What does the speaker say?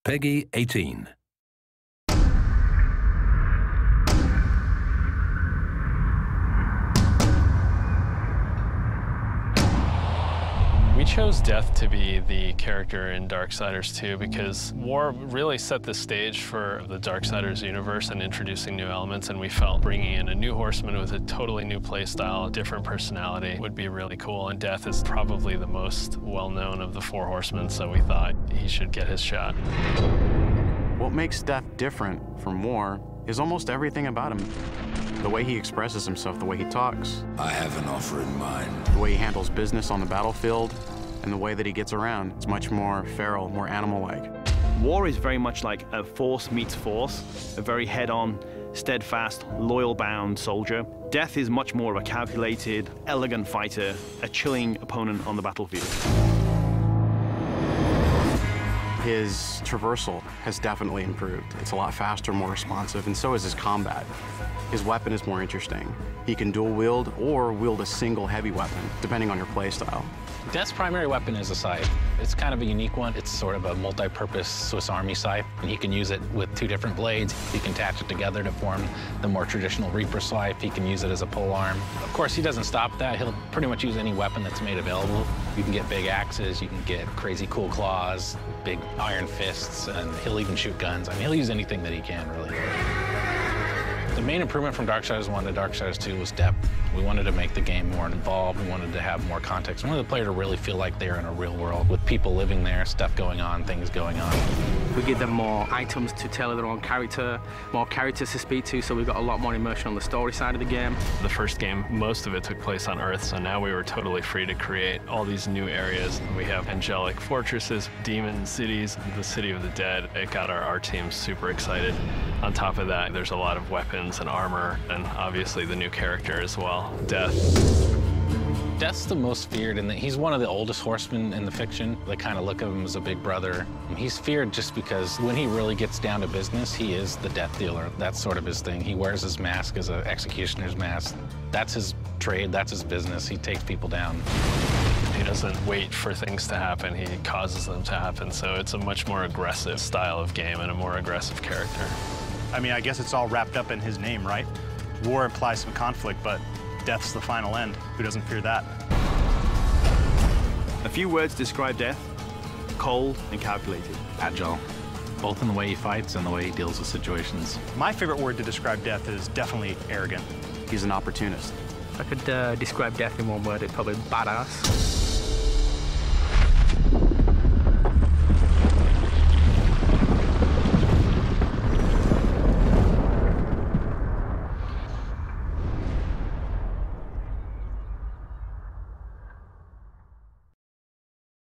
Peggy 18. We chose Death to be the character in Darksiders 2 because War really set the stage for the Darksiders universe and introducing new elements, and we felt bringing in a new horseman with a totally new playstyle, different personality would be really cool, and Death is probably the most well-known of the four horsemen, so we thought he should get his shot. What makes Death different from War is almost everything about him. The way he expresses himself, the way he talks. I have an offer in mind. The way he handles business on the battlefield, and the way that he gets around. It's much more feral, more animal-like. War is very much like a force meets force, a very head-on, steadfast, loyal-bound soldier. Death is much more of a calculated, elegant fighter, a chilling opponent on the battlefield. His traversal has definitely improved. It's a lot faster, more responsive, and so is his combat. His weapon is more interesting. He can dual wield or wield a single heavy weapon, depending on your playstyle. Death's primary weapon is a scythe. It's kind of a unique one. It's sort of a multi-purpose Swiss Army scythe, and he can use it with two different blades. He can attach it together to form the more traditional Reaper scythe. He can use it as a pole arm. Of course, he doesn't stop that. He'll pretty much use any weapon that's made available. You can get big axes, you can get crazy cool claws, big iron fists, and he'll even shoot guns. I mean, he'll use anything that he can, really. The main improvement from Darksiders 1 to Darksiders 2 was depth. We wanted to make the game more involved. We wanted to have more context. We wanted the player to really feel like they're in a real world with people living there, stuff going on, things going on. We give them more items to tell their own character, more characters to speak to, so we've got a lot more immersion on the story side of the game. The first game, most of it took place on Earth, so now we were totally free to create all these new areas. We have angelic fortresses, demon cities, the city of the dead. It got our team super excited. On top of that, there's a lot of weapons and armor, and obviously the new character as well, Death. Death's the most feared, and he's one of the oldest horsemen in the fiction. They kind of look at him as a big brother. He's feared just because when he really gets down to business, he is the death dealer. That's sort of his thing. He wears his mask as an executioner's mask. That's his trade, that's his business. He takes people down. He doesn't wait for things to happen, he causes them to happen. So it's a much more aggressive style of game and a more aggressive character. I mean, I guess it's all wrapped up in his name, right? War implies some conflict, but Death's the final end. Who doesn't fear that? A few words describe Death: cold and calculated. Agile, both in the way he fights and the way he deals with situations. My favorite word to describe Death is definitely arrogant. He's an opportunist. If I could describe Death in one word, it's probably badass.